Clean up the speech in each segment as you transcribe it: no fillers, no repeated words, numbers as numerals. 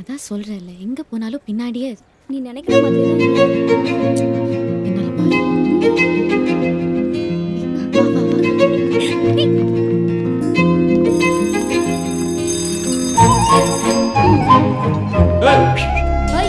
அதான் சொல்றேன்ல, எங்க போனாலும் பின்னாடியே நீ நினைக்கிற மாதிரி பின்னால பாரு. வா, வா, வா.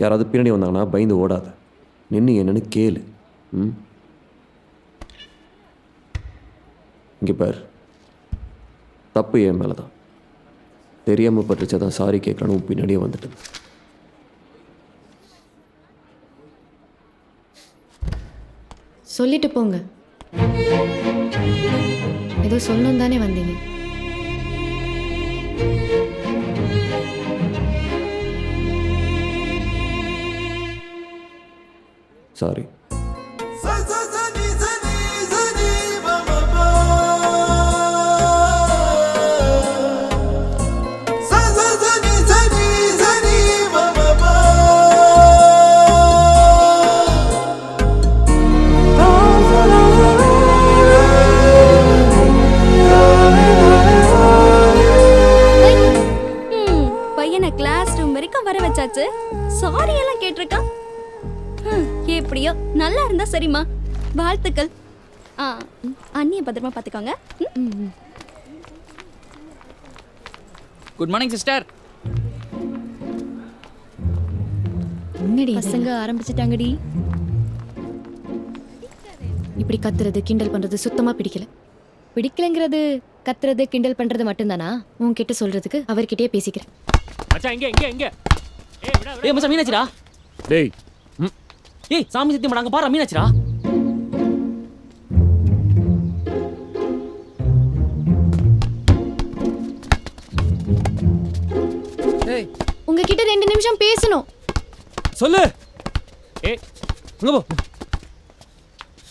யாராவது பின்னாடி வந்தாங்கன்னா பயந்து ஓடாத, நின்று என்னன்னு கேளு. இங்கே பார், தப்பு என் மேலே தான். தெரியாமல் பட்டுச்சதான் சாரி கேட்கணும், பின்னாடியே வந்துட்டேன். சொல்லிட்டு போங்க. ஏதோ சொல்லணும் தானே வந்தீங்க. சாரி. பையனை கிளாஸ் ரூம் வரைக்கும் வர வச்சாச்சு, சாரி எல்லாம் கேட்டிருக்கான். எப்படியோ நல்லா இருந்தா சரிம்மா, வாழ்த்துக்கள். அண்ணிய பத்திரமா பாத்துக்கோங்க. Good morning sister. முன்னாடி பசங்க ஆரம்பிச்சிட்டாங்கடி. இப்படி கத்துறது கிண்டல் பண்றது சுத்தமா பிடிக்கல. பிடிக்கலங்கிறது கத்துறது கிண்டல் பண்றது மட்டும்தானா? உன்கிட்ட சொல்றதுக்கு அவர்கிட்டயே பேசிக்கிறேன். மச்சான் இங்க இங்க இங்க. ஏய் மச்சான் மீனாச்சிரா. டேய் ஏய் சாமி சத்தியம் பண்ணாங்க பாரு மீனாச்சிரா. ஏய் உங்ககிட்ட 2 நிமிஷம் பேசணும். சொல்லு. ஏய் அங்க போ.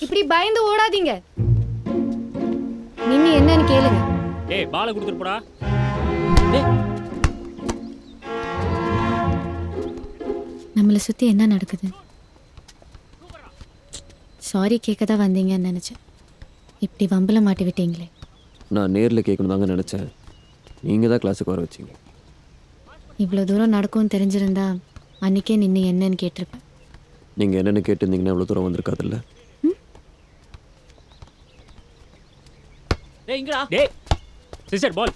இப்படி பயந்து ஓடாதீங்க. நின்னு என்னன்னு கேளுங்க. ஏய் பாலை கொடுத்துட்டு போடா. ஏய் நம்மளை சுத்தி என்ன நடக்குது? சாரி கேட்க தான் வந்தீங்கன்னு நினச்சேன். இப்படி வம்பல மாட்டி விட்டீங்களே. நான் நேரில் கேட்கணும் தாங்க நினச்சேன். நீங்கள் தான் கிளாஸுக்கு வர வச்சிங்க. இவ்வளோ தூரம் நடக்கும்னு தெரிஞ்சிருந்தா அன்றைக்கே நின்று என்னன்னு கேட்டிருப்பேன். நீங்கள் என்னென்னு கேட்டிருந்தீங்கன்னா இவ்வளோ தூரம் வந்திருக்காதுல்ல. டேய் இங்கடா. டேய் சிஸ்டர் பால்.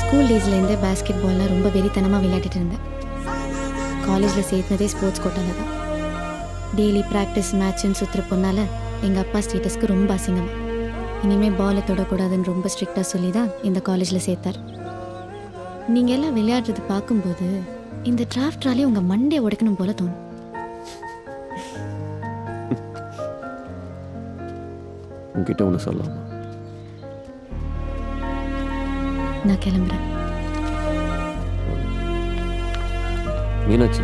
ஸ்கூல் டேஸ்லேருந்தே பேஸ்கெட் பால்லாம் ரொம்ப வெறித்தனமாக விளையாடிட்டு இருந்தேன். காலேஜில் சேர்த்ததே ஸ்போர்ட்ஸ் கோட்டாவில் தான். டெய்லி ப்ராக்டிஸ் மேட்ச்னு சுற்றுற பொண்ணால் எங்கள் அப்பா ஸ்டேட்டஸ்க்கு ரொம்ப அசிங்கமாக. இனிமேல் பாலை தொடக்கூடாதுன்னு ரொம்ப ஸ்ட்ரிக்டாக சொல்லி தான் இந்த காலேஜில் சேர்த்தார். நீங்கள் எல்லாம் விளையாடுறது பார்க்கும்போது இந்த டிராஃப்ட்ராலே உங்கள் மண்டே உடைக்கணும் போல தோணும். உங்ககிட்ட ஒன்று சொல்லலாமா? நான் கிளம்புறேன். மீனாட்சி,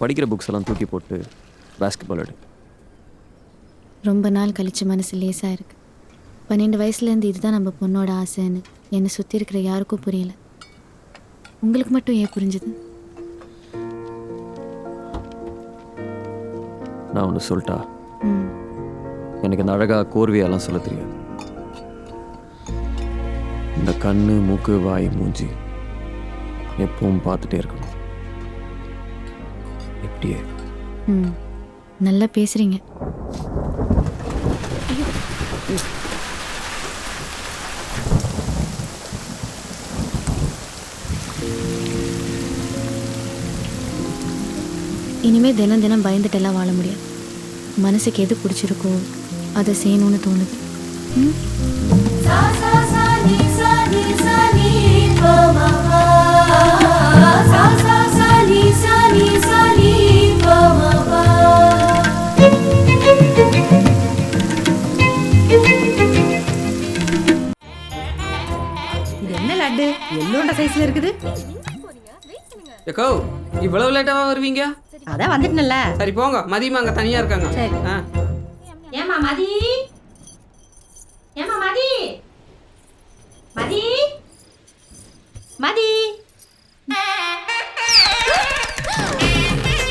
படிக்கிற புக்ஸ் எல்லாம் தூக்கி போட்டு பேஸ்கெட் பால் எடு. ரொம்ப நாள் கழிச்சு மனசு லேசாக இருக்கு. 12 வயசுலேருந்து இதுதான் நம்ம பொண்ணோட ஆசைன்னு என்னை சுற்றி இருக்கிற யாருக்கும் புரியல. உங்களுக்கு மட்டும் ஏன் புரிஞ்சுது? நான் ஒன்று சொல்லிட்டா, ம். எனக்கு இந்த அழகாக கோர்வையெல்லாம் சொல்ல தெரியாது. இந்த கண்ணு மூக்கு வாய் மூஞ்சி எப்பவும் பார்த்துட்டே இருக்கணும். எப்படியே ம், நல்லா பேசுகிறீங்க. இனிமேல் தினம் தினம் பயந்துட்டெல்லாம் வாழ முடியாது. மனசுக்கு எது பிடிச்சிருக்கோ அதை செய்யணும்னு தோணுது. ம்? இது என்ன லட்டு எல்லோண்ட சைஸ்ல இருக்குது? ஏக்கோ இவ்வளவு லேட்டாவா வருவீங்க? அதான் வந்துட்டேன்ல. சரி போங்க, மதியமா அங்க தனியா இருக்காங்க. சரி. ஆ. ஏமா மதி, ஏமா மதி, மதி, மதி.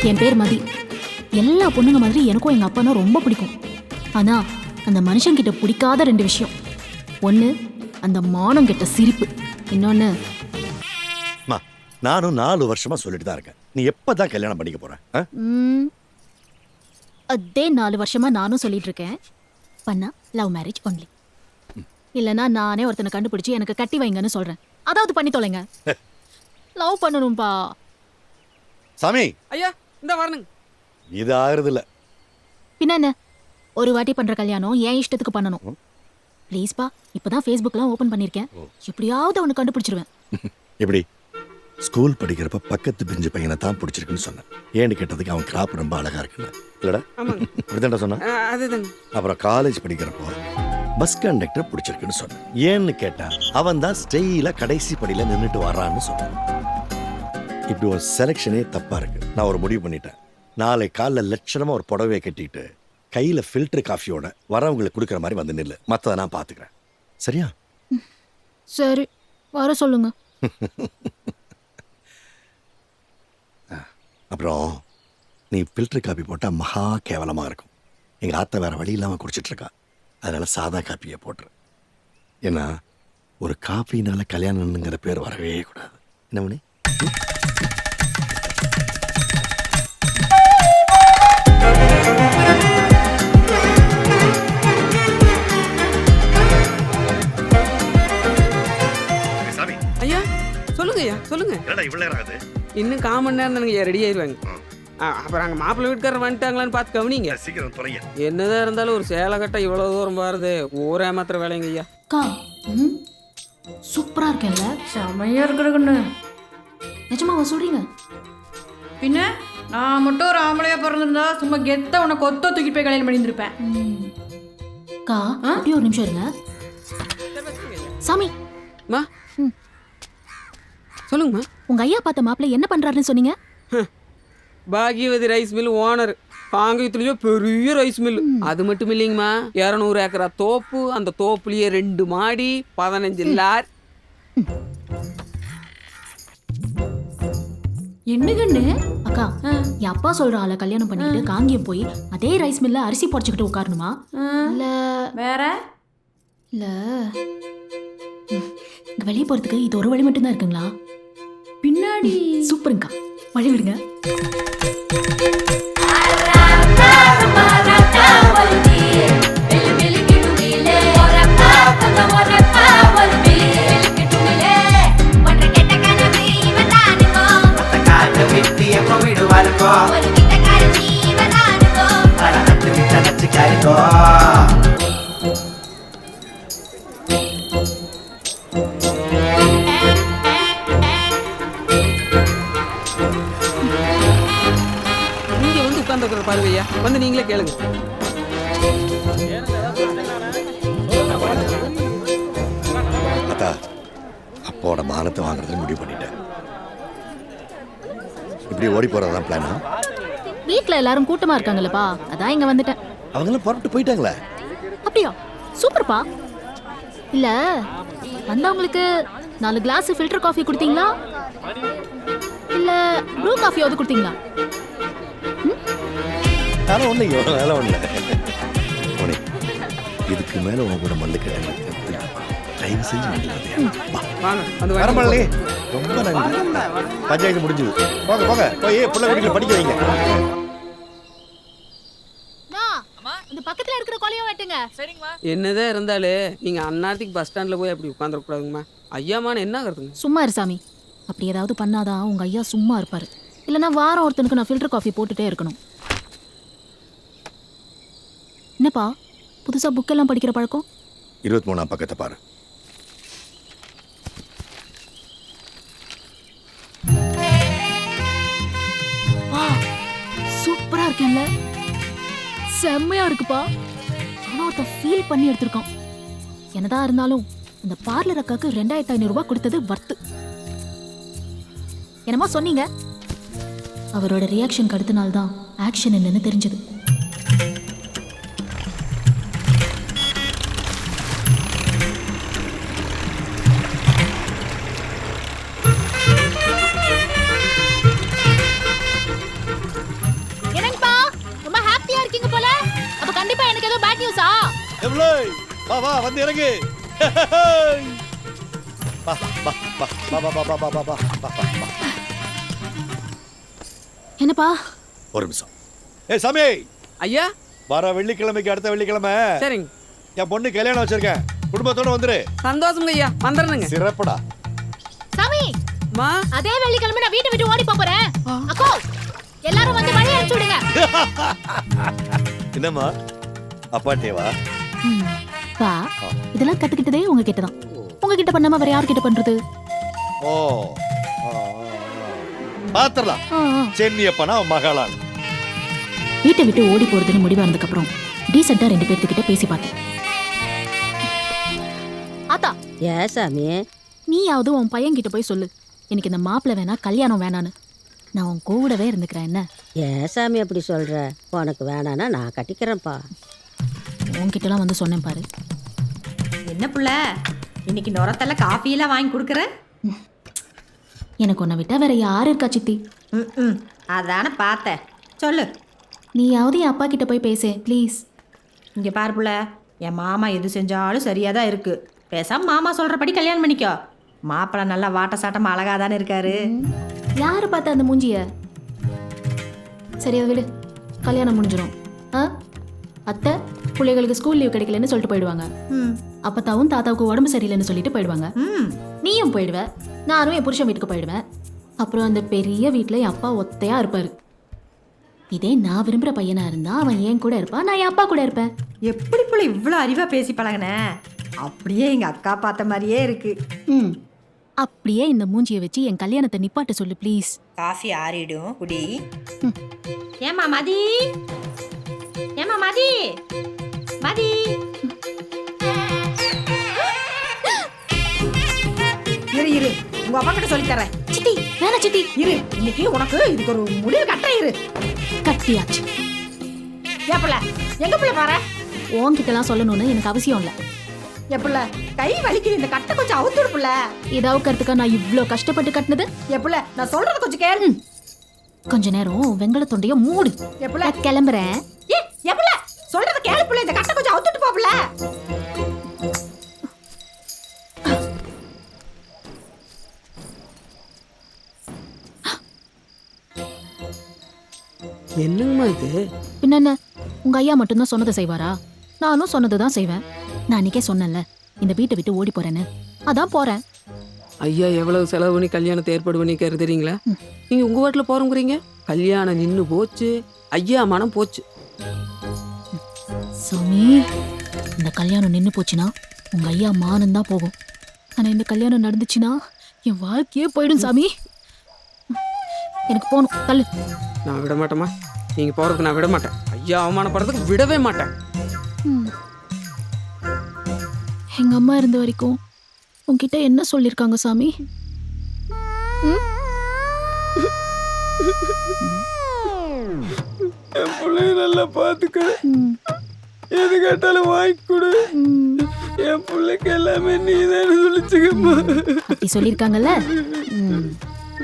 என் பேர் மதி. எல்லா பொண்ணுங்க மாதிரி எனக்கும் எங்கள் அப்பானா ரொம்ப பிடிக்கும். ஆனால் அந்த மனுஷங்கிட்ட பிடிக்காத 2 விஷயம். ஒன்று அந்த மானம் கெட்ட சிரிப்பு, இன்னொன்று நானும் 4 வருஷமா சொல்லிட்டு தான் இருக்கேன். நீ எப்பதான் கல்யாணம் பண்ணிக்க போற? அதே 4 வருஷமா நானும் சொல்லிட்டு இருக்கேன். பண்ணா லவ் மேரேஜ் ஒன்லி. இல்லைன்னா நானே ஒருத்தனை கண்டுபிடிச்சி எனக்கு கட்டி வைங்கன்னு சொல்கிறேன். அதாவது பண்ணி தொலைங்க. லவ் பண்ணணும்பா. சாமி ஐயா இந்த வரணுங்க. இது ஆகுறது இல்ல. பின்ன என்ன, ஒரு வாட்டி பண்ற கல்யாணம் என் இஷ்டத்துக்கு பண்ணணும். ப்ளீஸ்பா, இப்பதான் ஃபேஸ்புக்லாம் ஓபன் பண்ணிருக்கேன். எப்படியாவது அவனை கண்டுபிடிச்சிருவேன். எப்படி? ஸ்கூல் படிக்கிறப்ப பக்கத்து பெஞ்சு பையனை தான் பிடிச்சிருக்குன்னு சொன்னேன். ஏன்னு கேட்டதுக்கு அவன் கிராப் ரொம்ப அழகா இருக்குல்ல. இல்லடா? ஆமாங்க. அப்படிதான்டா சொன்னான். அதுதாங்க. அப்புறம் காலேஜ் படிக்கிறப்போ பஸ் கண்டக்டர் பிடிச்சிருக்குன்னு சொன்னேன். ஏன்னு கேட்டா அவன் தான் ஸ்டெயில கடைசி படியில நின்றுட்டு வர்றான்னு சொன்னான். இப்படி ஒரு செலெக்ஷனே தப்பா இருக்கு. நான் ஒரு முடிவு பண்ணிட்டேன். நாளை காலைல லட்சணமா ஒரு புடவையை கட்டிட்டு கையில ஃபில்டர் காஃபியோட வரவங்களுக்கு கொடுக்குற மாதிரி வந்து நில்லு. மற்றதை நான் பார்த்துக்கிறேன். சரியா? சரி, வர சொல்லுங்க. அப்புறம் நீ ஃபில்டர் காப்பி போட்டால் மகா கேவலமாக இருக்கும். எங்கள் ஆத்த வேறு வழி இல்லாமல் குடிச்சிட்ருக்கா. அதனால சாதா காப்பியை போட்டுரு. ஏன்னா ஒரு காப்பினால கல்யாணம்ங்கிற பேர் வரவே கூடாது. என்ன பண்ணி ஐயா சொல்லுங்க ஐயா சொல்லுங்க. இன்னும் 1/4 மணி நேரம் தானுங்க ரெடி ஆயிடுவாங்க. அப்புறம் அங்கே மாப்பிள்ளை வீட்டுக்காரர் வந்துட்டாங்களான்னு பார்த்து கவனிங்க. என்னதான் இருந்தாலும் ஒரு சேலை கட்ட இவ்வளோ தூரம் பாருது. ஊரே மாத்திர வேலைங்க ஐயா. அக்கா, சூப்பரா இருக்கேன்ல? செமையா இருக்கிறக்குன்னு. நிஜமாவா சொல்றீங்க? பின்ன நான் மட்டும் ஒரு ஆம்பளையா பிறந்திருந்தா சும்மா கெத்த உன்னை கொத்த தூக்கிட்டு போய் கல்யாணம் பண்ணியிருந்திருப்பேன். அக்கா, அப்படியே ஒரு நிமிஷம் இருங்க. சாமி, மா சொல்லுங்கம்மா. உங்க ஐயா பார்த்த மாப்பிள்ளை என்ன பண்றாருன்னு சொன்னீங்க? பாகியவதி ரைஸ் மில் ஓனர். காங்கயத்துலயோ பெரிய ரைஸ் மில். அது மட்டும் இல்லைங்கம்மா, 200 ஏக்கரா தோப்பு. அந்த தோப்புலயே 2 மாடி, 15 லார். என்னங்கன்னு? அக்கா, என் அப்பா சொல்ற ஆளை கல்யாணம் பண்ணிட்டு காங்கியம் போய் அதே ரைஸ் மில்ல அரிசி பொடிச்சுக்கிட்டு உட்காரணுமா? இல்ல வேற இல்ல இங்க வெளியே போறதுக்கு இது ஒரு வழி மட்டும்தான் இருக்குங்களா? பின்னாடி சூப்பருங்கக்கா, வழி விடுங்க. பாருவையா வந்து நீங்களே கேளுங்க. அத்தா, அப்போட மானத்தை வாங்குறதுன்னு முடிவு பண்ணிட்டேன். இப்படி ஓடி போறதுதான் பிளானா? வீட்ல எல்லாரும் கூட்டமா இருக்காங்கல்லப்பா, அதான் இங்க வந்துட்டேன். அவங்களாம் புறப்பட்டு போயிட்டாங்களே. அப்படியா? சூப்பர்ப்பா. இல்ல வந்தவங்களுக்கு 4 கிளாஸ் ஃபில்டர் காஃபி கொடுத்தீங்களா இல்ல ப்ரூ காஃபியாவது கொடுத்தீங்களா? அதெல்லாம் ஒண்ணு அதெல்லாம் ஒண்ணு. மணி, இதுக்கு மேல உங்க கூட மல்லு கேட்டேன். டைம் செஞ்சு வாங்க வந்து வரமல்லி. ரொம்ப நன்றி. பஞ்சாயத்து முடிஞ்சது. போங்க போங்க போய் புள்ள குட்டிகளை படிக்க வைங்க. இந்த பக்கத்துல இருக்கிற கொலையை வெட்டுங்க. என்னதான் இருந்தாலே நீங்க அந்நேரத்துக்கு பஸ் ஸ்டாண்ட்ல போய் அப்படி உட்காந்துடக்கூடாதுங்கம்மா. ஐயாமான என்ன ஆகுறதுங்க? சும்மா இரு சாமி. அப்படி ஏதாவது பண்ணாதான் உங்க ஐயா சும்மா இருப்பாரு. இல்லைன்னா வாரம் ஒருத்தனுக்கு நான் ஃபில்டர் காஃபி போட்டுட்டே இருக்கணும். என்னப்பா புதுசா புக்கெல்லாம் படிக்கிற பழக்கம்? 23ஆம் பக்கத்தை பாரு. சூப்பரா இருக்கேன்ல, செம்மையா இருக்குப்பா. ஆனா ஒருத்த ஃபீல் பண்ணி எடுத்திருக்கான். என்னதான் இருந்தாலும் அந்த பார்லர் அக்காக்கு 2500 ரூபாய் கொடுத்தது வர்த்து. என்னமா சொன்னீங்க? அவரோட ரியாக்ஷன் அடுத்த நாள் தான் ஆக்ஷன் என்னன்னு தெரிஞ்சது. என்னங்கப்பா ரொம்ப ஹாப்பியா இருக்கீங்க போல. அப்ப கண்டிப்பா எனக்கு ஏதோ பேட் நியூஸா? எவ்ளோய் வா வா வந்து இறங்கு. வா வா வா வா வா வா வா வா வா வா. என்னப்பா? ஒரு நிமிஷம். ஏய் சாமி. ஐயா வர வெள்ளிக்கிழமைக்கு அடுத்த வெள்ளிக்கிழமை சரிங்க. என் பொண்ணு கல்யாணம் வச்சிருக்கேன். குடும்பத்தோட வந்துரு. சந்தோஷங்க ஐயா. வந்துடுறேங்க. சிறப்புடா. சாமி மா அதே வெள்ளிக்கிழமை நான் வீட்டை விட்டு ஓடி போறேன். அக்கோ எல்லாரும் வந்து வழி அனுப்பிச்சு விடுங்க. என்னம்மா அப்பாட்டேவா? பா இதெல்லாம் கத்துக்கிட்டதே உங்ககிட்ட தான். உங்ககிட்ட பண்ணாம வேற யார்கிட்ட பண்றது? ஓ பாத்திரலாம். சென்னியப்பனா மகளான். வீட்டை விட்டு ஓடி போறதுன்னு முடிவானதுக்கு அப்புறம் டீசெண்டா 2 பேர்த்துக்கிட்ட பேசி பார்த்தேன். ஆத்தா ஏ சாமி, நீயாவது உன் பையன் கிட்ட போய் சொல்லு, எனக்கு இந்த மாப்பிள்ளை வேணா கல்யாணம் வேணான்னு. நான் உன் கூடவே இருந்துக்கிறேன். என்ன ஏ சாமி அப்படி சொல்ற? உனக்கு வேணான்னா நான் கட்டிக்கிறேன்ப்பா. உன்கிட்டலாம் வந்து சொன்னேன் பாரு. என்ன புள்ள இன்னைக்கு நுரத்தல்ல காஃபியெல்லாம் வாங்கி கொடுக்குற? எனக்கு உன்னை விட்டா வேற யாரு இருக்கா சித்தி? அதானே பார்த்தேன். சொல்லு. நீயாவது என் அப்பா கிட்ட போய் பேசே ப்ளீஸ். இங்கே பாரு புள்ள, என் மாமா எது செஞ்சாலும் சரியாக தான் இருக்கு. பேசாம மாமா சொல்கிறபடி கல்யாணம் பண்ணிக்கோ. மாப்பிள்ளை நல்லா வாட்ட சாட்டம் அழகாக தானே இருக்காரு. யாரு பார்த்த அந்த மூஞ்சிய? சரி அதை விடு, கல்யாணம் முடிஞ்சிடும். அத்தை பிள்ளைகளுக்கு ஸ்கூல் லீவ் கிடைக்கலன்னு சொல்லிட்டு போயிடுவாங்க. அப்பத்தாவும் தாத்தாவுக்கு உடம்பு சரியில்லைன்னு சொல்லிட்டு போயிடுவாங்க. நீயும் போயிடுவ, நானும் என் புருஷன் வீட்டுக்கு போயிடுவேன். அப்புறம் அந்த பெரிய வீட்டில் என் அப்பா ஒத்தையா இருப்பாரு. இதே நான் விரும்புகிற பையனா இருந்தா அவன் என் கூட இருப்பான், நான் என் அப்பா கூட இருப்பேன். எப்படி புள்ள இவ்வளோ அறிவாக பேசி பழகின? அப்படியே எங்கள் அக்கா பார்த்த மாதிரியே இருக்கு. அப்படியே இந்த மூஞ்சியை வச்சு என் கல்யாணத்தை நிப்பாட்ட சொல்லு ப்ளீஸ். காஃபி ஆறிடும் குடி. ஏமா மதி, ஏமா மதி, மதி. இரு இரு, உங்க அப்பா கிட்ட சொல்லி தரேன். சித்தி வேணா சித்தி, இரு, இன்னைக்கு உனக்கு இதுக்கு ஒரு முடிவு கட்ட. இரு, கட்டியாச்சு. ஏப்பிள்ள எங்க பிள்ளை பாரு. உன்கிட்டலாம் சொல்லணும்னு எனக்கு அவசியம் இல்லை. ஏப்பிள்ள கை வலிக்குது, இந்த கட்டை கொஞ்சம் அவுத்துடுப்புல. இதாவு கருத்துக்கா நான் இவ்ளோ கஷ்டப்பட்டு கட்டினது? ஏப்பிள்ள நான் சொல்றது கொஞ்சம் கேளு. கொஞ்ச நேரம் வெங்கல தொண்டைய மூடு. ஏப்பிள்ள கிளம்புறேன். ஏப்பிள்ள சொல்றது கேளு புள்ள, இந்த கட்டை கொஞ்சம் அவுத்துட்டு போப்புல. என்னங்கம்மா இது? பின்ன என்ன, உங்க ஐயா மட்டும்தான் சொன்னதை செய்வாரா? நானும் சொன்னதுதான் செய்வேன். நான் அன்னைக்கே சொன்னேன்ல இந்த வீட்டை விட்டு ஓடி போறேன்னு, அதான் போறேன். ஐயா எவ்வளவு செலவு பண்ணி கல்யாணத்தை ஏற்பாடு பண்ணிக்காரு தெரியுங்களா? நீங்க உங்க வீட்டுல போறோங்கிறீங்க, கல்யாணம் நின்று போச்சு, ஐயா மனம் போச்சு. சாமி, இந்த கல்யாணம் நின்று போச்சுன்னா உங்க ஐயா மானம் தான் போகும். ஆனா இந்த கல்யாணம் நடந்துச்சுன்னா என் வாழ்க்கையே போயிடும் சாமி. எனக்கு போகணும், தள்ளு. நான் விட மாட்டேம்மா, நீங்க போறதுக்கு நான் விட மாட்டேன். ஐயா அவமானப்படுறதுக்கு விடவே மாட்டேன். எங்க அம்மா இருந்த வரைக்கும் உன்கிட்ட என்ன சொல்லிருக்காங்க சாமி? என் பிள்ளைங்க நல்லா பார்த்துக்கிறேன், எது கேட்டாலும் வாங்கி கொடு, என் பிள்ளைக்கு எல்லாமே நீ தான் சொல்லிச்சுக்கம்மா. அப்படி சொல்லியிருக்காங்கல்ல.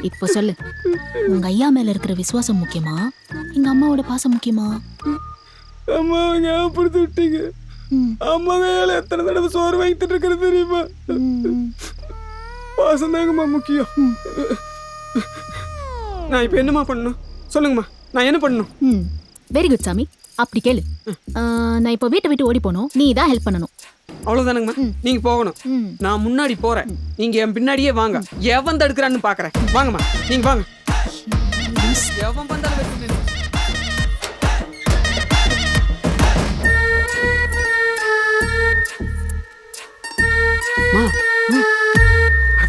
இப்போ சொல்லு, உங்க ஐயா மேல இருக்கிற விசுவாசம் முக்கியமா, எங்க அம்மாவோட பாசம் முக்கியமா? அம்மாவை ஞாபகப்படுத்தி விட்டீங்க. அம்மா கையால எத்தனை தடவை சோறு வாங்கிட்டு இருக்கிறது தெரியுமா? பாசம் தாங்கம்மா முக்கியம். நான் இப்போ என்னம்மா பண்ணணும் சொல்லுங்கம்மா, நான் என்ன பண்ணணும்? வெரி குட் சாமி, அப்படி கேளு. நான் இப்போ வீட்டை விட்டு ஓடி போகணும், நீ தான் ஹெல்ப் பண்ணணும். அவ்வளோதானுங்கம்மா, நீங்க போகணும். நான் முன்னாடி போறேன், நீங்க என் பின்னாடியே வாங்க. எவன் தடுக்கிறான்னு பாக்குறேன். வாங்கம்மா, நீங்க வாங்க. எவன் வந்தாலும் வச்சுட்டு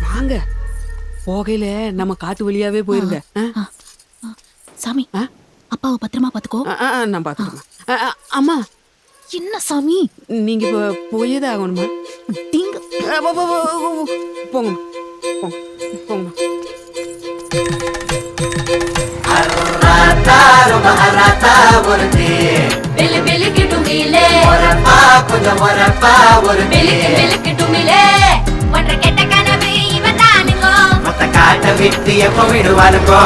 வாங்க. போகையில நம்ம காட்டு வழியாவே போயிருங்க. சாமி, அப்பாவை பத்திரமா பாத்துக்கோ. நான் பாத்துக்கிறேன். அம்மா, என்ன சாமி நீங்க இப்போ போயேதான் ஆகணுமா? தீங்க போங்கம்மா, போங்கம்மா. விட்டு எப்ப விடுவானுங்கோ,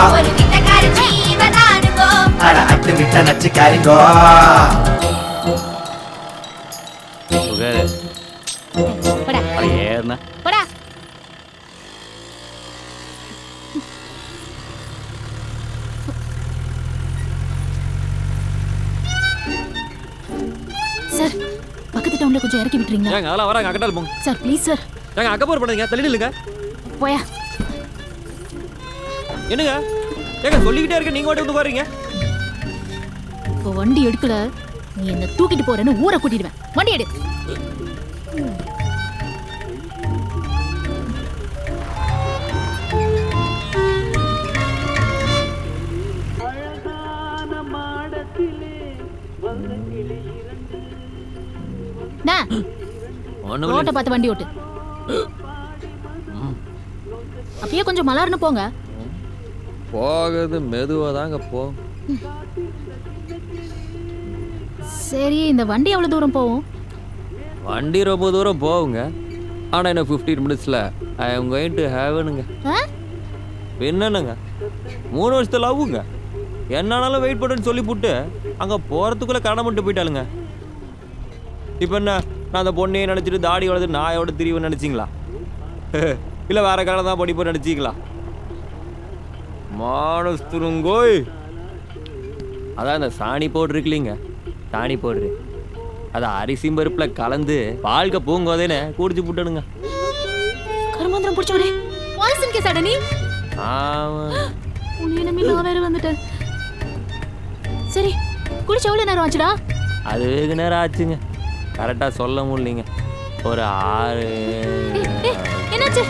அட்டு விட்ட நச்சுக்காரிங்கோ. சார், பக்கத்து டவுன்ல கொஞ்சம் இறக்கி விட்டுறீங்களா? ஏங்க அதெல்லாம் வராங்க, அக்கட்டால் போங்க சார் ப்ளீஸ் சார். ஏங்க அக்கப்போர் பண்ணுங்க, தள்ளி நில்லுங்க. போயா. என்னங்க ஏங்க சொல்லிக்கிட்டே இருக்க, நீங்க மட்டும் வந்து பாருங்க. இப்போ வண்டி எடுக்கல, நீ என்ன தூக்கிட்டு போறேன்னு ஊரை கூட்டிடுவேன். வண்டி எடு. ரோட்டை பார்த்து வண்டி ஓட்டு. அப்பயே கொஞ்சம் மலர்னு போங்க. போகுது மெதுவாக தாங்க போ. சரி, இந்த வண்டி எவ்வளோ தூரம் போகும்? வண்டி ரொம்ப தூரம் போகுங்க, ஆனால் என்ன 15 மினிட்ஸில் ஐ எம் கோயிங் டு ஹேவனுங்க. என்னங்க 3 வருஷத்துல ஆகுங்க. என்னாலும் வெயிட் பண்ணுன்னு சொல்லி போட்டு அங்கே போகிறதுக்குள்ளே கடை மட்டும் போயிட்டாளுங்க. இப்போ என்ன, நான் அந்த பொண்ணையை நினச்சிட்டு தாடி வளர்த்து நாயோட திரிவுன்னு நினச்சிங்களா? இல்லை வேற கடை தான் படிப்போம் நினச்சிங்களா? மானஸ்துருங்கோய், அதான் இந்த சாணி பவுட்ரு இருக்குல்லைங்க, சாணி பவுட்ரு, அதை அரிசி பருப்பில் கலந்து வாழ்க்கை பூங்கோதேன்னு குடிச்சு புட்டணுங்க. கருமாந்திரம் பிடிச்சவரே, பாய்சன் கேஸ் அடனி. உன்னை நம்பி நான் வேற வந்துட்டேன். சரி, குடிச்ச எவ்வளோ நேரம் ஆச்சுடா? அது வெகு நேரம் ஆச்சுங்க, கரெக்டாக சொல்ல முடியலைங்க. ஒரு 6. என்னாச்சு?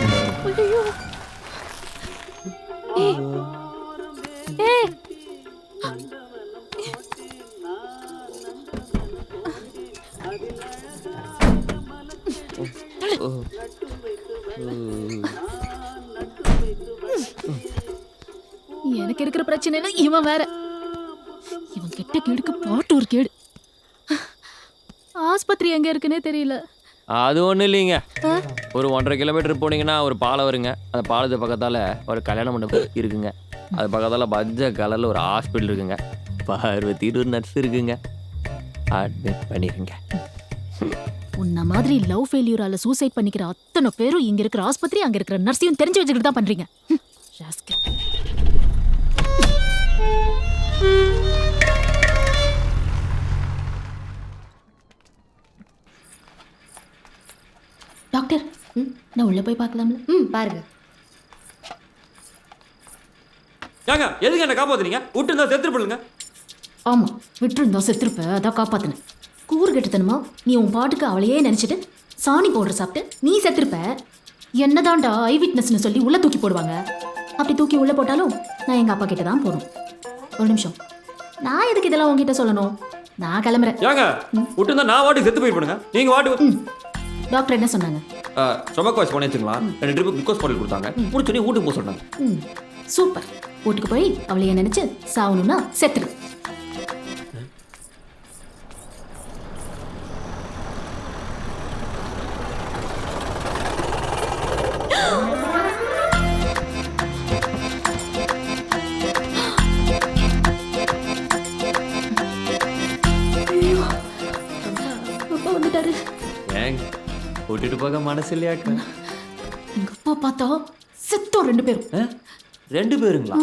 எனக்கு இருக்கிற பிரச்சனை இவன் வேற. இவன் கெட்ட கேடுக்கு பாட்டு ஒரு கேடு. ஆஸ்பத்திரி எங்க இருக்குன்னே தெரியல. அது ஒன்றும் இல்லைங்க, ஒரு 1.5 கிலோமீட்டர் போனீங்கன்னா ஒரு பாலம் வருங்க. அந்த பாலத்து பக்கத்தால் ஒரு கல்யாண மண்டபம் இருக்குங்க. அது பக்கத்தால் பஜ்ஜ கலரில் ஒரு ஹாஸ்பிட்டல் இருக்குங்க. பார்வதின்னு ஒரு நர்ஸ் இருக்குங்க, அட்மிட் பண்ணிருங்க. உன்ன மாதிரி லவ் ஃபெயிலியூரால சூசைட் பண்ணிக்கிற அத்தனை பேரும் இங்க இருக்கிற ஆஸ்பத்திரி, அங்க இருக்கிற நர்ஸையும் தெரிஞ்சு வச்சுக்கிட்டு தான் பண்றீங்க. டாக்டர், நான் உள்ள போய் பார்க்கலாம்ல? பாருங்க. ஏங்க எதுக்கு என்ன காப்பாத்துறீங்க? விட்டு இருந்தா செத்துருப்பிடுங்க. ஆமா, விட்டுருந்தா செத்துருப்ப, அதான் காப்பாத்தினேன். கூறு கெட்டுத்தனமா நீ உன் பாட்டுக்கு அவளையே நினைச்சிட்டு சாணி பவுடர் சாப்பிட்டு நீ செத்துருப்ப. என்னதான்டா ஐ விட்னஸ்னு சொல்லி உள்ள தூக்கி போடுவாங்க. அப்படி தூக்கி உள்ள போட்டாலும் நான் எங்க அப்பா கிட்ட தான் போகணும். ஒரு நிமிஷம், நான் எதுக்கு இதெல்லாம் உங்ககிட்ட சொல்லணும்? நான் கிளம்புறேன். ஏங்க விட்டு இருந்தா நான் வாட்டுக்கு செத்து போயிருப்பேங்க. நீங்க வாட்டு. டாக்டர் என்ன சொன்னாங்க? ஸ்டொமக் வாஷ் பண்ணி வச்சுக்கலாம், 2 ட்ரிப் குளுக்கோஸ் பாட்டில் கொடுத்தாங்க, முடிச்சோடனே வீட்டுக்கு போக சொன்னாங்க. சூப்பர். வீட்டுக்கு போய் அவளையே நினைச்சு சாவணும்னா செத்துரு. போக மனசு இல்லையாக்கா? எங்க அப்பா பார்த்தா செத்தோம் 2 பேரும். 2 பேருங்களா?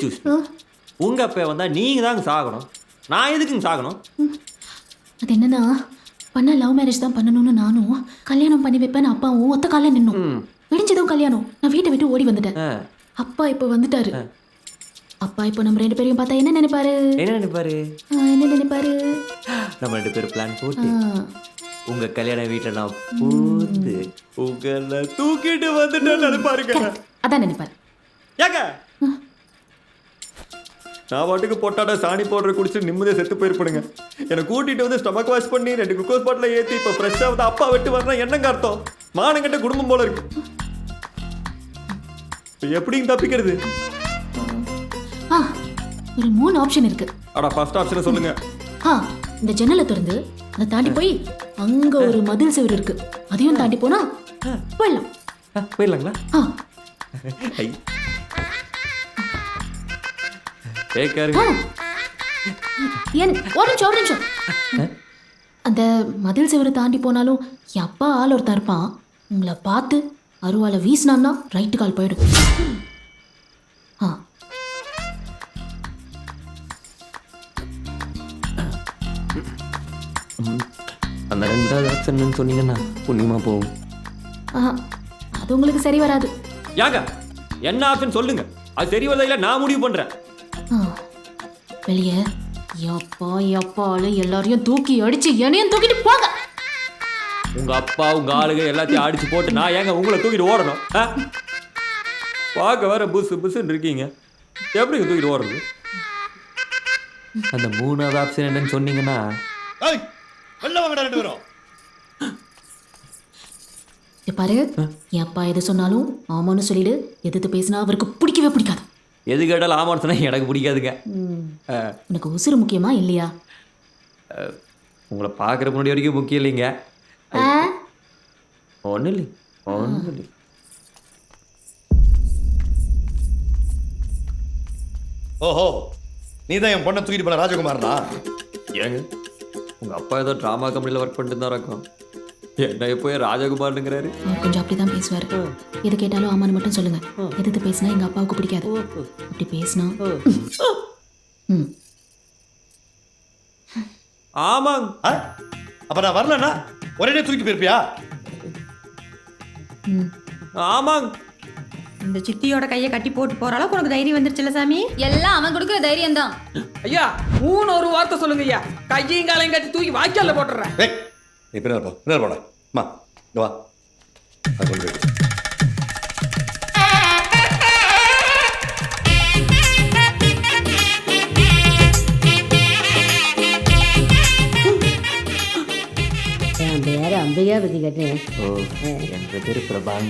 சூஸ். உங்க அப்பா வந்தா நீங்க தாங்க சாகணும். நான் எதுக்குங்க சாகணும்? அது என்னன்னா பண்ண லவ் மேரேஜ் தான் பண்ணணும்னு நானும் கல்யாணம் பண்ணி வைப்பேன்னு அப்பாவும் ஒத்த காலில் நின்னோம். விடிஞ்சதும் கல்யாணம். நான் வீட்டை விட்டு ஓடி வந்துட்டேன். அப்பா இப்போ வந்துட்டாரு. அப்பா இப்போ நம்ம 2 பேரையும் பார்த்தா என்ன நினைப்பாரு? என்ன நினைப்பாரு? என்ன நினைப்பாரு? நம்ம 2 பேரும் பிளான் போட்டு உங்க கல்யாண வீட்டில் நான் பூந்து உங்களை தூக்கிட்டு வந்துட்டேன்னு நினைப்பாருங்க. அதான் நினைப்பாரு. ஏங்க நான் பாட்டுக்கு பொட்டாட சாணி பவுடர் குடிச்சு நிம்மதியாக செத்து போயிருப்படுங்க. என்னை கூட்டிட்டு வந்து ஸ்டமக் வாஷ் பண்ணி 2 குளுக்கோஸ் பாட்டில் ஏற்றி இப்போ ஃப்ரெஷ்ஷாக வந்து அப்பா வெட்டு வரனா என்னங்க அர்த்தம்? மானங்கிட்ட குடும்பம் போல இருக்கு. எப்படிங்க தப்பிக்கிறது? ஒரு 3 ஆப்ஷன் இருக்கு. அடா ஃபர்ஸ்ட் ஆப்ஷனை சொல்லுங்க. இந்த ஜன்னலை திறந்து அதை தாண்டி போய் அங்க ஒரு மதில் சுவர் இருக்கு. அதையும் தாண்டி போனா போயிடலாம். போயிடலாங்களா? ஒரு நிமிஷம். அந்த மதில் சுவரை தாண்டி போனாலும் என் அப்பா ஆள் ஒருத்தன் இருப்பான். உங்களை பார்த்து அருவாலை வீசினான்னா ரைட்டு கால் போயிடும். அந்த 2வது ஆப்ஷன் சொன்னீங்கன்னா புண்ணியமா போகும். அது உங்களுக்கு சரி வராது. யாங்க என்ன ஆப்ஷன் சொல்லுங்க. அது சரி வரல, நான் முடிவு பண்றேன். வெளியே எப்பாலு எல்லாரையும் தூக்கி அடிச்சு என்னையும் தூக்கிட்டு போங்க. உங்க அப்பா உங்க ஆளுங்க எல்லாத்தையும் அடிச்சு போட்டு நான் ஏங்க உங்களை தூக்கிட்டு ஓடணும்? பார்க்க வேற புஸ்ன்னு இருக்கீங்க. எப்படிங்க தூக்கிட்டு ஓடுறது? அந்த 3வது ஆப்ஷன் என்னன்னு சொன்னீங்கன்னா பாரு, என் அப்பா எது சொன்னாலும் ஆமான்னு சொல்லிடு. எதிர்த்து பேசினா அவருக்கு பிடிக்கவே பிடிக்காது. எது கேட்டாலும் ஆமான்னு சொன்னா எனக்கு பிடிக்காதுங்க. உனக்கு உசுறு முக்கியமா இல்லையா? உங்களை பார்க்குற முன்னாடி வரைக்கும் முக்கியம் இல்லைங்க. ஒன்றும் இல்லை. ஓஹோ, நீ தான் என் பொண்ணை தூக்கிட்டு போன ராஜகுமாரனா? ஏங்க உங்க அப்பா ஏதோ ட்ராமா கம்பெனியில் ஒர்க் பண்ணிட்டு தான் இருக்கும். என்ன எப்போ ராஜகுமார்னுங்கிறாரு? அவர் கொஞ்சம் அப்படிதான் பேசுவார். எது கேட்டாலும் ஆமான்னு மட்டும் சொல்லுங்க. எதிர்த்து பேசினா எங்க அப்பாவுக்கு பிடிக்காது. அப்படி பேசினா ஆமாங்க. அப்ப நான் வரலன்னா ஒரே தூக்கி போயிருப்பியா? ஆமாங்க. இந்த சித்தியோட கையை கட்டி போட்டு போற அளவுக்கு உனக்கு தைரியம் வந்துருச்சுல சாமி? எல்லாம் அவன் கொடுக்குற தைரியம் தான். ஐயா 3 ஒரு வார்த்தை சொல்லுங்க ஐயா. கையையும் காலையும் கட்டி தூக்கி வாய்க்கால போட்டுறேன். பின்னர் போட மா வா. என் பேர் அம்பிகாபதி கட்டேன். என் பேர் பிரபாங்.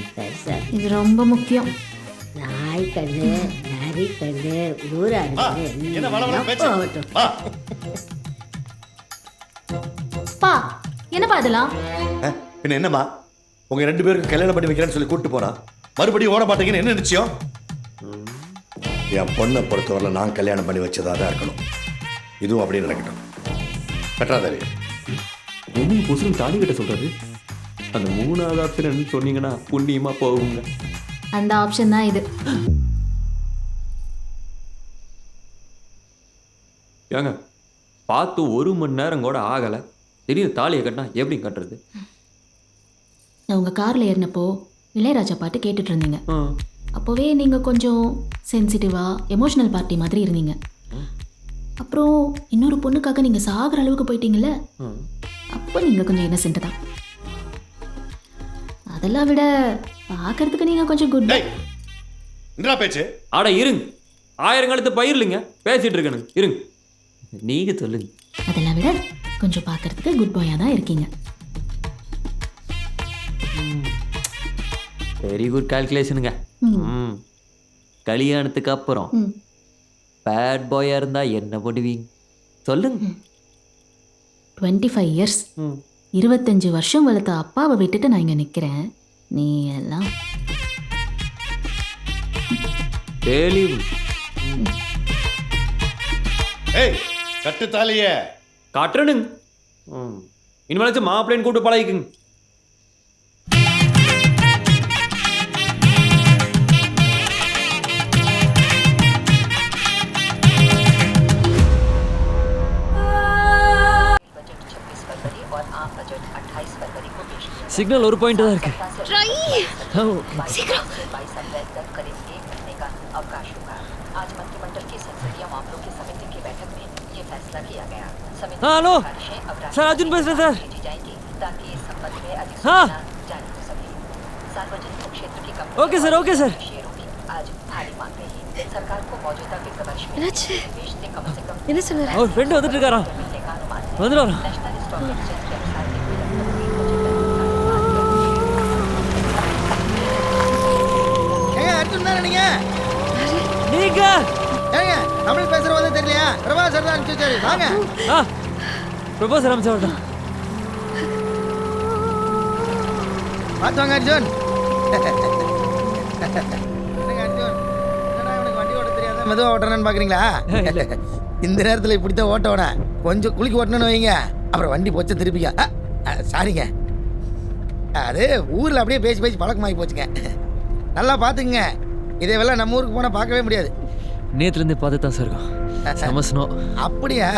இது ரொம்ப முக்கியம். நாய் கண்ணு, நரி கண்ணு, ஊராடு போகட்டும். பா என்னப்பா இதெல்லாம்? பின்ன என்னம்மா, உங்க 2 பேருக்கு கல்யாணம் பண்ணி வைக்கிறேன்னு சொல்லி கூப்பிட்டு போறான். மறுபடியும் ஓட மாட்டேங்கன்னு என்ன நிச்சயம்? என் பொண்ணை பொறுத்தவரை நான் கல்யாணம் பண்ணி வச்சதாக தான் இருக்கணும். இதுவும் அப்படியே நடக்கட்டும். பெற்றாதாரி என்ன புதுசு தாலி கட்ட சொல்றாரு? அந்த 3வது ஆப்ஷன் என்னன்னு சொன்னீங்கன்னா புண்ணியமா போகுங்க. அந்த ஆப்ஷன் தான் இது. ஏங்க பார்த்து 1 மணி நேரம் கூட ஆகலை, திடீர்னு தாலியை கட்டினா எப்படி கட்டுறது? நான் உங்கள் காரில் ஏறினப்போ இளையராஜா பாட்டு கேட்டுட்டு இருந்தீங்க. அப்போவே நீங்கள் கொஞ்சம் சென்சிட்டிவாக எமோஷ்னல் பார்ட்டி மாதிரி இருந்தீங்க. அப்புறம் இன்னொரு பொண்ணுக்காக நீங்கள் சாகிற அளவுக்கு போயிட்டீங்கல்ல, அப்போ நீங்கள் கொஞ்சம் இன்னசென்ட் தான். அதெல்லாம் விட பார்க்கறதுக்கு நீங்கள் கொஞ்சம் குட். என்ன பேச்சு? ஆட இருங்க, 1000 காலத்து பயிர் இல்லைங்க பேசிட்டு இருக்கணும். இருங்க நீங்க சொல்லுங்க. அதெல்லாம் விட கொஞ்சம் பார்க்கறதுக்கு குட் பாயாக தான் இருக்கீங்க. வெரி குட் கால்குலேஷனுங்க. கல்யாணத்துக்கு அப்புறம் பேட் பாயா இருந்தா என்ன பண்ணுவீங்க சொல்லுங்க? 25 இயர்ஸ் 25 வருஷம் வளர்த்த அப்பாவை விட்டுட்டு நான் இங்கே நிற்கிறேன். நீ எல்லாம் கட்டு தாலிய காட்டுறனுங்க. இனிமேலாச்சும் மாப்பிள்ளைன்னு கூப்பிட்டு பழகிக்குங்க. சிக்னல் ஒரு பாயிண்ட் தான் இருக்கு சீக்கிரம் ஹலோ சார் அர்ஜுன் பேசுறேன் sir okay sir okay sir என்னாச்சு என்ன சொன்னாரு அவர் ஃப்ரெண்டு வந்துட்டு இருக்காராம் வந்துடுவாராம் அர்ஜுன் தானே நீங்க நீங்க ஏங்க தமிழ் பேசுறவங்க தெரியலையா பிரபா சார் தான் அனுப்பிச்சாரு வாங்க ப்ரொபோசர் அமைச்சா பார்த்து வாங்க அர்ஜுன் என்னங்க அர்ஜுன் என்னடா உனக்கு வண்டி ஓட்ட தெரியாத மெதுவாக ஓட்டணும்னு பார்க்குறீங்களா இந்த நேரத்தில் இப்படி தான் ஓட்ட ஓட கொஞ்சம் குளிக்க ஓட்டணும்னு வைங்க அப்புறம் வண்டி போச்ச திருப்பிக்க சாரிங்க அது ஊரில் அப்படியே பேசி பேசி பழக்கமாகி போச்சுங்க நல்லா பார்த்துக்குங்க இதே வேலை நம்ம ஊருக்கு போனால் பார்க்கவே முடியாது நேற்றுலேருந்தே பார்த்து தான் சார் இருக்கும் சமஸ்னோ அப்படியா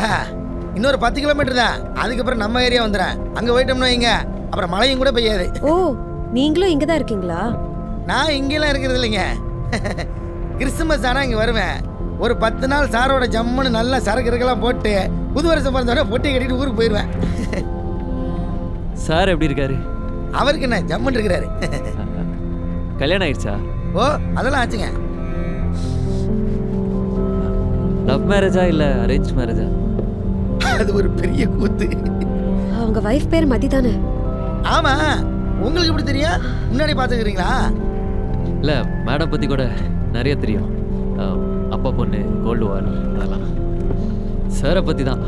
இன்னொரு 10 கிலோமீட்டர் தான் அதுக்கப்புறம் நம்ம ஏரியா வந்துடுறேன் அங்கே போயிட்டோம்னு வைங்க அப்புறம் மழையும் கூட பெய்யாது ஓ நீங்களும் இங்க தான் இருக்கீங்களா நான் இங்கெல்லாம் இருக்கிறது இல்லைங்க கிறிஸ்துமஸ் ஆனால் இங்கே வருவேன் ஒரு 10 நாள் சாரோட ஜம்முன்னு நல்லா சரக்கு இருக்கலாம் போட்டு புது வருஷம் பிறந்தோடனே பொட்டி கட்டிட்டு ஊருக்கு போயிடுவேன் சார் எப்படி இருக்காரு அவருக்கு என்ன ஜம்முன்னு இருக்கிறாரு கல்யாணம் ஆயிடுச்சா ஓ அதெல்லாம் ஆச்சுங்க லவ் மேரேஜா இல்லை அரேஞ்ச் மேரேஜா அது ஒரு பெரிய கூத்து அவங்க வைஃப் பேர் மதி தானே ஆமா உங்களுக்கு எப்படி தெரியும் முன்னாடி பார்த்துக்கிறீங்களா இல்லை மேடம் பற்றி கூட நிறைய தெரியும் அப்பா பொண்ணு கோல்டு வார் அதெல்லாம் சாரை பற்றி தான்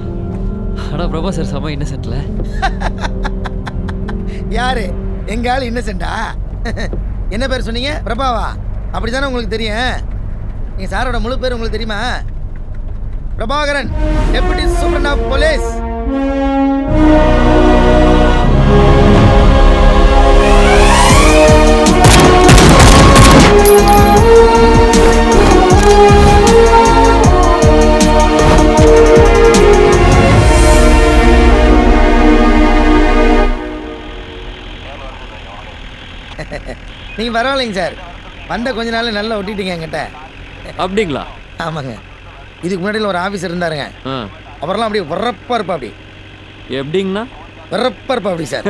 ஆனால் பிரபா சார் செம்ம இன்னசென்ட்ல யாரு எங்க ஆள் இன்னசென்டா என்ன பேர் சொன்னீங்க பிரபாவா அப்படித்தானே உங்களுக்கு தெரியும் எங்க சாரோட முழு பேர் உங்களுக்கு தெரியுமா Prabhakaran deputy superintendent of police நீங்க பரவாயில்லைங்க சார் வந்த கொஞ்ச நாள் நல்லா ஒட்டிட்டீங்க என்கிட்ட அப்படிங்களா ஆமாங்க இதுக்கு முன்னாடியில் ஒரு ஆஃபீஸர் இருந்தாருங்க அப்புறம்லாம் அப்படியே விறப்பா இருப்பா அப்படி எப்படிங்கண்ணா விறப்பா இருப்பா அப்படி சார்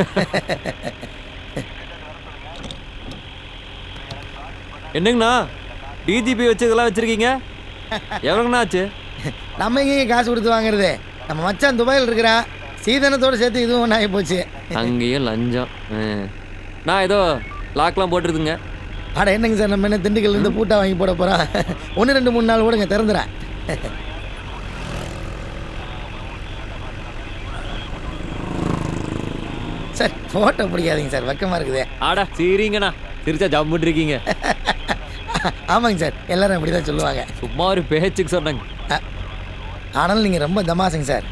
என்னங்கண்ணா டிஜிபி வச்சதெல்லாம் வச்சிருக்கீங்க எவ்வளோங்கண்ணா ஆச்சு நம்ம எங்கேயும் காசு கொடுத்து வாங்குறது நம்ம மச்சான் துபாயில் இருக்கிறான் சீதனத்தோடு சேர்த்து இதுவும் ஒன்று ஆகி போச்சு அங்கேயும் லஞ்சம் நான் ஏதோ லாக்லாம் போட்டுருதுங்க அட என்னங்க சார் நம்ம என்ன திண்டுக்கல்லேருந்து பூட்டா வாங்கி போட போகிறோம் 1 2 3 நாள் கூடங்க திறந்துறேன் சார் ஃபோட்டோ பிடிக்காதீங்க சார் வெக்கமாக இருக்குது ஆடா சரிங்கண்ணா சிரிச்சா ஜம்முட்டு இருக்கீங்க ஆமாங்க சார் எல்லாரும் அப்படி தான் சொல்லுவாங்க சும்மா ஒரு பேச்சுக்கு சொன்னாங்க ஆனாலும் நீங்கள் ரொம்ப தமாசுங்க sir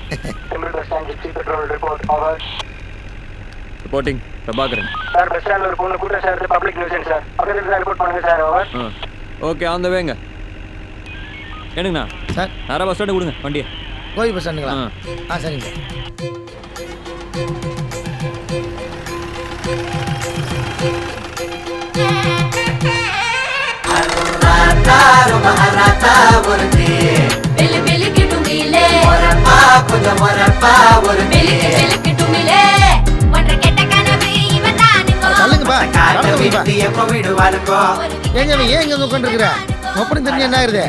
reporting Prabhakaran sir bus ஸ்டாண்டில் ஒரு பொண்ணு கூட்டம் சார் பப்ளிக் நியூசன்ஸ் சார் பக்கத்தில் தான் ரிப்போர்ட் பண்ணுங்க சார் ஓவர் ஓகே அந்த வேங்க என்னங்கண்ணா சார் நேராக பஸ் ஸ்டாண்டு கொடுங்க வண்டியை கோயில் பஸ் ஸ்டாண்டுங்களா ஆ சரிங்க ஏன் இங்க உட்காந்துருக்குற அப்படி தெரிஞ்சு என்ன ஆகுது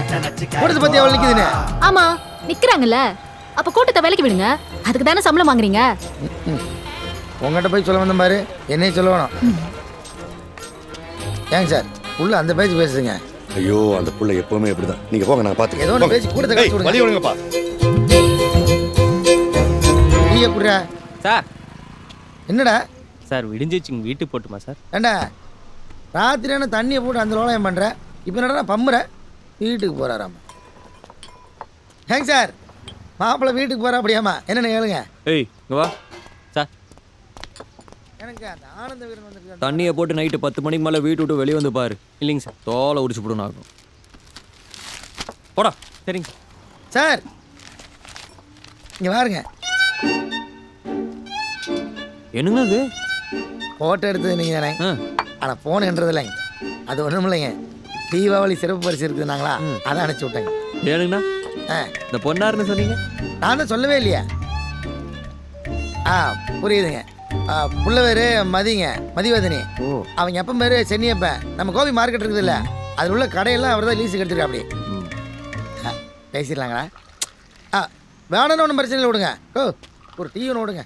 கூட்டத்தை பத்தி அவள் நிக்குதுன்னு ஆமா நிக்கிறாங்கல்ல அப்ப கூட்டத்தை வேலைக்கு விடுங்க அதுக்கு தானே சம்பளம் வாங்குறீங்க உங்ககிட்ட போய் சொல்ல வந்தேன் பாரு என்னையும் சொல்ல வேணும் ஏங்க சார் உள்ள அந்த பேச்சு பேசுதுங்க ஐயோ அந்த புள்ள எப்பவுமே இப்படிதான் நீங்க போங்க நான் பாத்துக்கிறேன் ஏதோ ஒன்று பேசி கூட்டத்தை கழிச்சு விடுங்க வழி விடுங்கப்பா நீங்க குடுறா சார் என்னடா சார் விடிஞ்சிச்சு வீட்டுக்கு போட்டுமா சார் ஏண்டா ராத்திரியான தண்ணியை போட்டு அந்த லோலயம் பண்ணுற இப்போ என்னடா பம்புற வீட்டுக்கு போகிறாராம்மா ஏங்க சார் மாப்பிள்ளை வீட்டுக்கு போகிறா அப்படியாம்மா என்னென்ன கேளுங்க ஏய் இங்கே வா சார் எனக்கு அந்த ஆனந்த வீரன் வந்து தண்ணியை போட்டு நைட்டு 10 மணிக்கு மேலே வீட்டு விட்டு வெளியே வந்து பாரு இல்லைங்க சார் தோலை உடிச்சு போடணும் ஆகும் போடா சரிங்க சார் இங்கே பாருங்க என்னங்க அது ஃபோட்டோ எடுத்தது நீங்கள் தானே? ஆனால் ஃபோனுன்றது இல்லைங்க. அது ஒன்றும் இல்லைங்க, தீபாவளி சிறப்பு பரிசு இருக்குதுனாங்களா, அதை அனுப்பிச்சி விட்டேங்க. ஏனுங்கண்ணா இந்த பொண்ணாருன்னு சொன்னீங்க? நான் தான் சொல்லவே இல்லையா? புரியுதுங்க. புள்ள பேர் மதிங்க, மதிவதனி. அவங்க எப்போ பேர் சென்னியப்பன். நம்ம கோபி மார்க்கெட் இருக்குது இல்லை, அதில் உள்ள கடையெல்லாம் அவர் தான் லீஸுக்கு எடுத்துருக்கா. அப்படி பேசிடலாங்களா? வேணும்னு ஒன்றும் பிரச்சனை இல்லை, விடுங்க. ஒரு டீ ஒன்று விடுங்க.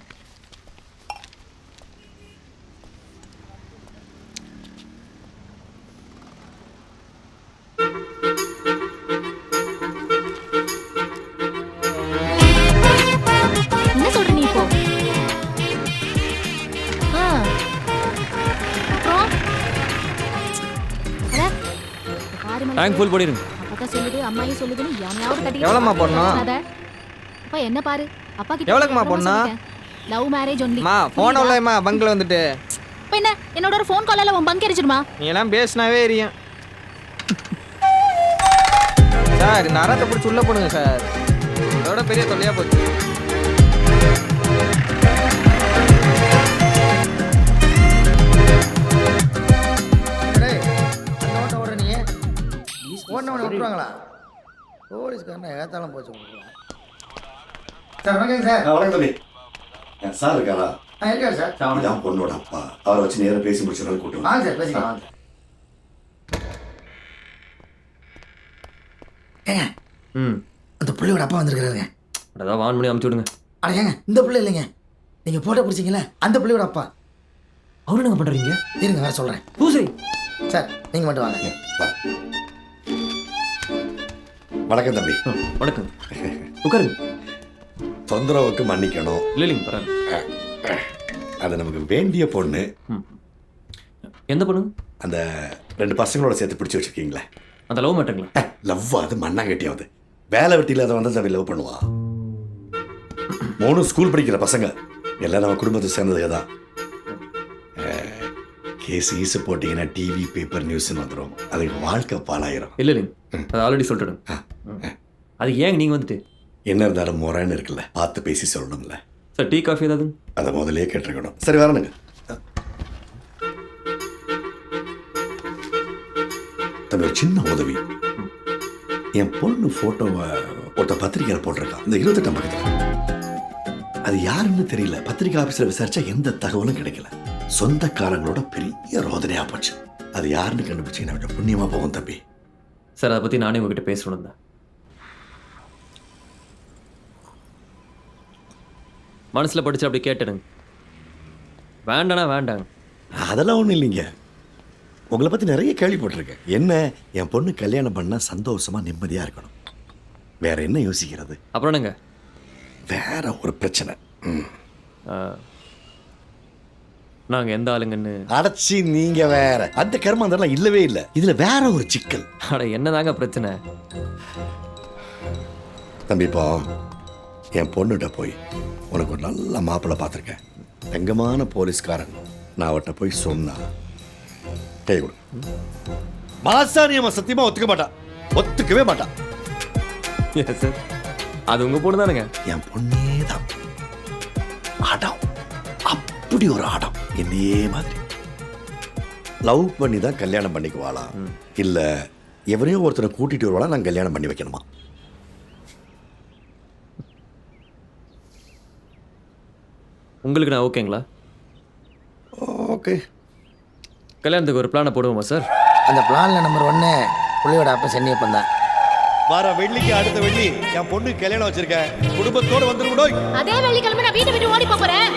என்ன சொல்ற நீ இப்போ? டேங்க் ஃபுல் பண்ணிடுங்க. அப்பா சொல்லுது, அம்மாயும் சொல்லுதுன்னு யானையாவது கட்டி. எவ்வளோம்மா போடணும்? அப்பா என்ன பாரு, அப்பா கிட்ட எவ்வளோக்குமா போடணும்? Love marriage only. மா ஃபோன் இல்லையம்மா, பங்கில் வந்துட்டு. இப்போ என்ன என்னோட ஒரு ஃபோன் காலில் உன் பங்க் எரிச்சிடுமா? நீ எல்லாம் பேசினாவே எரியும் சார். இந்த அறத்தை பிடிச்சி உள்ளே போடுங்க சார், அதோட பெரிய தொல்லையாக போச்சு. ஓடனவனை விட்டுருவாங்களா? போலீஸ்காரனை ஏத்தாலும் போச்சு. சார் வணக்கம் சார். வணக்கம் தம்பி. சார் இருக்காரா? இருக்காரு சார். இதான் பொண்ணோட அப்பா. அவரை வச்சு நேராக பேசி முடிச்சனால கூட்டம். சார் பேசிக்கலாம். ஏங்க அந்த பிள்ளையோட அப்பா வந்திருக்கிறாருங்க. அதான் வான் பண்ணி அமுச்சு விடுங்க. அட ஏங்க இந்த பிள்ளை இல்லைங்க, நீங்கள் போட்டோ பிடிச்சிங்களே அந்த பிள்ளையோட அப்பா. அவரு என்ன பண்ணுறீங்க? இருங்க வேறு சொல்கிறேன். பூசை சார் நீங்கள் மட்டும் வாங்க. வணக்கம் தம்பி. வணக்கம். உட்காருங்க. தொந்தரவுக்கு மன்னிக்கணும். இல்லைங்க பரவாயில்ல. அது நமக்கு வேண்டிய பொண்ணு. எந்த பொண்ணு? அந்த 2 பசங்களோட சேர்த்து பிடிச்சி வச்சிருக்கீங்களே, அந்த லவ் மேட்டருங்களா? லவ் அது மண்ணாங்கட்டியாவது. வேலை வெட்டியில் அதை வந்து தம்பி லவ் பண்ணுவா. 3 ஸ்கூல் படிக்கிற பசங்க எல்லாம் நம்ம குடும்பத்தை சேர்ந்ததே தான். கேஸ் ஈஸு போட்டிங்கன்னா டிவி பேப்பர் நியூஸ்ன்னு வந்துடும். அதுக்கு வாழ்க்கை பாலாயிரும். இல்லை இல்லைங்க, அது ஆல்ரெடி சொல்லிட்டேன். அது ஏங்க நீங்கள் வந்துட்டு என்ன இருந்தாலும் முறைன்னு இருக்குல்ல, பார்த்து பேசி சொல்லணும்ல சார். டீ காஃபி ஏதாவது? அதை முதலே கேட்டிருக்கணும். சரி வரணுங்க தம்பி. ஒரு சின்ன உதவி, என் பொண்ணு ஃபோட்டோவை ஒருத்த பத்திரிக்கையில் போட்டிருக்கான் இந்த 28 பக்கத்தில். அது யாருன்னு தெரியல. பத்திரிக்கை ஆஃபீஸில் விசாரிச்சா எந்த தகவலும் கிடைக்கல. சொந்தக்காரங்களோட பெரிய ரோதனையாக போச்சு. அது யாருன்னு கண்டுபிடிச்சிங்கன்னா கொஞ்சம் புண்ணியமாக போகும் தம்பி. சார் அதை பற்றி நானே உங்ககிட்ட பேசணும் தான். மனசில் படிச்சு அப்படி கேட்டுடுங்க. வேண்டானா வேண்டாங்க. அதெல்லாம் ஒன்றும் இல்லைங்க. உங்களை பற்றி நிறைய கேள்விப்பட்டிருக்கேன். என்ன என் பொண்ணு கல்யாணம் பண்ணால் சந்தோஷமாக நிம்மதியாக இருக்கணும், வேற என்ன யோசிக்கிறது? அப்புறம் என்னங்க? வேற ஒரு பிரச்சனை. நாங்கள் எந்த ஆளுங்கன்னு அடைச்சி நீங்க வேற. அந்த கர்மம் அதெல்லாம் இல்லவே இல்லை. இதுல வேற ஒரு சிக்கல். அட என்னதாங்க பிரச்சனை? தம்பி இப்போ என் பொண்ணுகிட்ட போய் உனக்கு ஒரு நல்ல மாப்பிள்ளை பார்த்துருக்கேன், தங்கமான போலீஸ்காரன், நான் அவட்ட போய் சொன்னா கை கொடு. மாசாணி அவன் சத்தியமா ஒத்துக்க மாட்டான், ஒத்துக்கவே மாட்டான். சார் அது உங்க பொண்ணு தானுங்க? என் பொண்ணே தான். ஆடம், அப்படி ஒரு ஆடம். என்னையே மாதிரி லவ் பண்ணி தான் கல்யாணம் பண்ணிக்குவாளா, இல்ல எவரையோ ஒருத்தரை கூட்டிட்டு வருவாளா நான் கல்யாணம் பண்ணி வைக்கணுமா? உங்களுக்கு நான் ஓகேங்களா? ஓகே, கல்யாணத்துக்கு ஒரு பிளானை போடுவோமா சார்? அந்த பிளான்ல நம்பர் 1 புள்ளியோட அப்பா சென்னியப்பன் தான். வர வெள்ளிக்கு அடுத்த வெள்ளி என் பொண்ணு கல்யாணம் வச்சிருக்கேன், குடும்பத்தோட வந்துருவோம். அதே வெள்ளிக்கிழமை நான் வீட்டை விட்டு ஓடி போறேன்.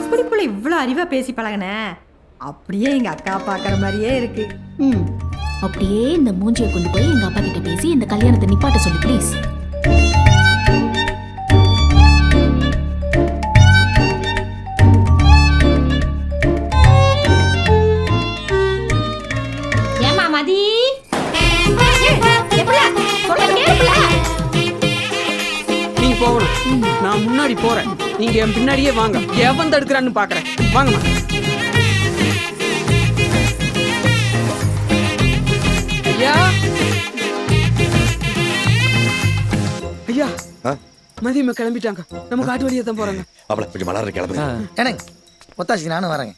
எப்படி புள்ள இவ்வளோ அறிவா பேசி பழகின? அப்படியே எங்க அக்கா பார்க்குற மாதிரியே இருக்கு. அப்படியே இந்த மூஞ்சியை கொண்டு போய் எங்க அப்பா கிட்ட பேசி இந்த கல்யாணத்தை நிப்பாட்ட சொல்லு ப்ளீஸ். ஏமா மதி, நீங்க போகணும், நான் முன்னாடி போறேன், நீங்க என் பின்னாடியே வாங்க. எவன் தடுக்கிறான்னு பாக்குறேன். வாங்கம்மா. ஐயா ஐயா ஆ? மதியமா கிளம்பிட்டாங்க நம்ம காட்டு வழியா தான் போறாங்க. அவளை கொஞ்சம் மலர கிளம்புங்க. என்னங்க ஒத்தாசி நானும் வரேங்க.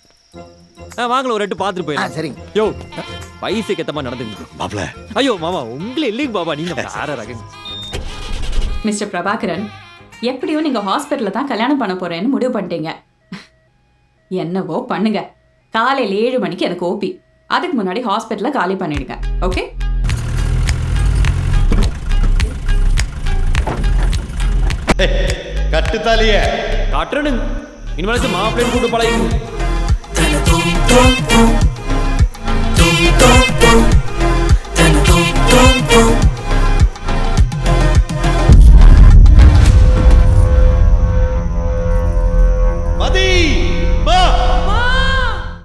வாங்கல ஒரு 2 பார்த்துட்டு ஆ போயிடலாம். சரிங்க. யோ வயசுக்கு ஏத்த மாதிரி நடந்துங்க. மாப்ள ஐயோ மாமா உங்களை இல்லைங்க பாபா, நீங்க வேற ரகங்க. மிஸ்டர் பிரபாகரன், எப்படியோ நீங்க ஹாஸ்பிட்டல்ல தான் கல்யாணம் பண்ண போறேன்னு முடிவு பண்ணிட்டீங்க. என்னவோ பண்ணுங்க. காலையில் 7 மணிக்கு எனக்கு ஓபி. அதுக்கு முன்னாடி ஹாஸ்பிட்டலை காலி பண்ணிடுங்க. ஓகே? கட்டுத்தாலிய காட்டுறனுங்க. இனிமேல் மாப்பிள்ளைன்னு கூட்டு பழகுங்க.